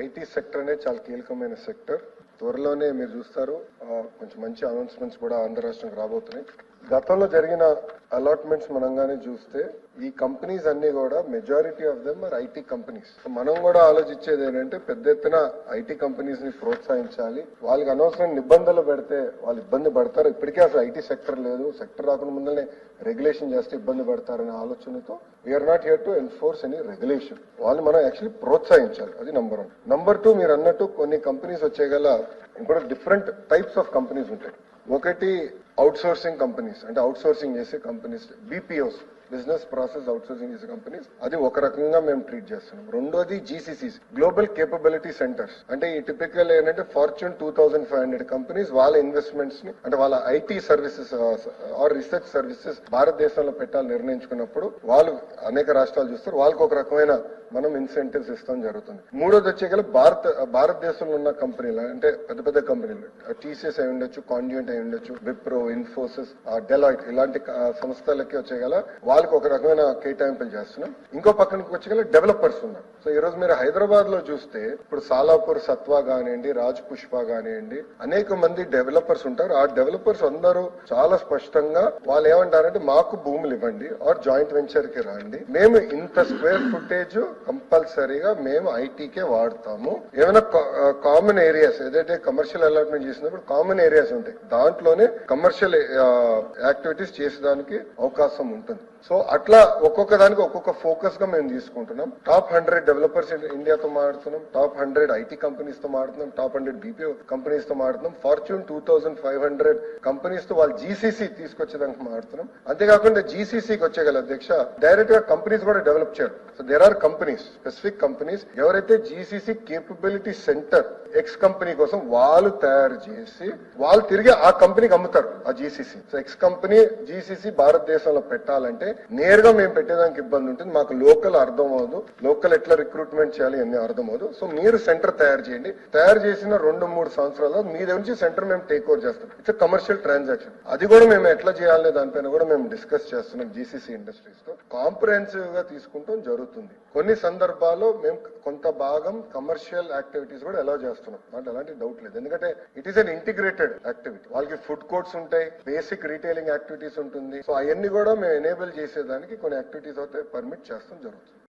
IT sector అనేది చాలా కీలకమైన సెక్టర్. త్వరలోనే మీరు చూస్తారు కొంచెం మంచి అనౌన్స్మెంట్స్ కూడా ఆంధ్ర రాష్ట్రానికి రాబోతున్నాయి. గతంలో జరిగిన అలాట్మెంట్స్ మనంగానే చూస్తే ఈ కంపెనీస్ అన్ని కూడా majority of them or IT companies. మనం కూడా ఆలోచించేది ఏంటంటే పెద్ద ఎత్తున ఐటీ కంపెనీస్ ని ప్రోత్సహించాలి. వాళ్ళకి అనవసరం నిబంధనలు పెడితే వాళ్ళు ఇబ్బంది పడతారు. ఇప్పటికే అసలు ఐటీ సెక్టర్ లేదు, సెక్టర్ రాకుండా ముందరనే రెగ్యులేషన్ చేస్తే ఇబ్బంది పడతారనే ఆలోచనతో we are not here to enforce any regulation. వాళ్ళు మనం యాక్చువల్లీ ప్రోత్సహించాలి. అది నంబర్ 1. నంబర్ 2, మీరు అన్నట్టు కొన్ని కంపెనీస్ వచ్చేగల ఇంకోటి డిఫరెంట్ టైప్స్ ఆఫ్ కంపెనీస్ ఉంటాయి. ఒకటి అవుట్సోర్సింగ్ కంపెనీస్, అంటే అవుట్సోర్సింగ్ చేసే companies, BPOs, business process outsourcing చేసే కంపెనీస్, అది ఒక రకంగా మేము ట్రీట్ చేస్తున్నాం. రెండోది జీసీసీస్, గ్లోబల్ కేపబిలిటీ సెంటర్స్. అంటే ఈ టిపికల్ ఏంటంటే ఫార్చ్యూన్ 2500 కంపెనీస్ వాళ్ళ ఇన్వెస్ట్మెంట్స్ ని, అంటే వాళ్ళ IT services or research services భారతదేశంలో పెట్టాలని నిర్ణయించుకున్నప్పుడు వాళ్ళు అనేక రాష్ట్రాలు చూస్తారు, వాళ్ళకి ఒక రకమైన మనం ఇన్సెంటివ్స్ ఇస్తాం జరుగుతుంది. మూడోది వచ్చేగల భారతదేశంలో ఉన్న కంపెనీలు, అంటే పెద్ద పెద్ద కంపెనీలు, టీసీఎస్ అయి ఉండొచ్చు, కాండ్యూట్ అయి ఉండొచ్చు, విప్రో, ఇన్ఫోసిస్, డెలాయిట్, ఇలాంటి సంస్థలకి వచ్చేగల వాళ్ళకి ఒక రకమైన కేటాయింపులు చేస్తున్నాం. ఇంకో పక్కనకి వచ్చేగల డెవలపర్స్ ఉన్నారు. సో ఈ రోజు మీరు హైదరాబాద్ లో చూస్తే ఇప్పుడు సాలాపూర్ సత్వా కానివ్వండి, రాజ్ పుష్ప కానివ్వండి, అనేక మంది డెవలపర్స్ ఉంటారు. ఆ డెవలపర్స్ అందరూ చాలా స్పష్టంగా వాళ్ళు ఏమంటారంటే మాకు భూములు ఇవ్వండి ఆర్ జాయింట్ వెంచర్ కి రండి, మేము ఇంత స్క్వేర్ ఫుటేజ్ కంపల్సరీగా మేము ఐటీకే వాడతాము. ఏమైనా కామన్ ఏరియాస్ ఏదైతే కమర్షియల్ అలాట్మెంట్ చేసినప్పుడు కామన్ ఏరియాస్ ఉంటాయి, దాంట్లోనే కమర్షియల్ యాక్టివిటీస్ చేసేదానికి అవకాశం ఉంటుంది. సో అట్లా ఒక్కొక్క దానికి ఒక్కొక్క ఫోకస్ గా మేము తీసుకుంటున్నాం. టాప్ 100 డెవలపర్స్ ఇండియాతో మాట్లాడుతున్నాం, టాప్ 100 ఐటీ కంపెనీస్ తో మాట్లాడుతున్నాం, టాప్ 100 బీపీఓ కంపెనీస్ తో మాట్లాడుతున్నాం, ఫార్చ్యూన్ 2500 కంపెనీస్ తో వాళ్ళు జీసీసీ తీసుకొచ్చేదానికి మాట్లాడుతున్నాం. అంతేకాకుండా జీసీసీకి వచ్చేగల అధ్యక్ష డైరెక్ట్ గా కంపెనీస్ కూడా డెవలప్ చేయాలి. So there are companies, specific companies ఎవరైతే GCC capability centre X company కోసం వాళ్ళు తయారు చేసి వాళ్ళు తిరిగి ఆ కంపెనీకి అమ్ముతారు ఆ GCC. So X company GCC భారతదేశంలో పెట్టాలంటే నేరుగా మేము పెట్టేదానికి ఇబ్బంది ఉంటుంది, మాకు లోకల్ అర్థం అవదు, లోకల్ ఎట్లా రిక్రూట్మెంట్ చేయాలి అన్ని అర్థం అవదు. సో మీరు సెంటర్ తయారు చేయండి, తయారు చేసిన 2-3 సంవత్సరాల్లో మీ దగ్గర నుంచి సెంటర్ మేము టేక్ ఓవర్ చేస్తాం. It's commercial transaction. అది కూడా మేము ఎట్లా చేయాలనే దానిపైన కూడా మేము డిస్కస్ చేస్తున్నాం జీసీసీ ఇండస్ట్రీస్ తో. కాంప్రహెన్సివ్ గా తీసుకుంటాం జరుగుతుంది. కొన్ని సందర్భాల్లో మేము కొంత భాగం కమర్షియల్ యాక్టివిటీస్ కూడా అలౌ చేస్తున్నాం, అంటే అలాంటి డౌట్ లేదు. ఎందుకంటే it is an integrated activity. వాళ్ళకి ఫుడ్ కోర్ట్స్ ఉంటాయి, బేసిక్ రీటైలింగ్ యాక్టివిటీస్ ఉంటుంది. సో అవన్నీ కూడా మేము ఎనేబుల్ చేసేదానికి కొన్ని యాక్టివిటీస్ అయితే పర్మిట్ చేస్తాం జరుగుతుంది.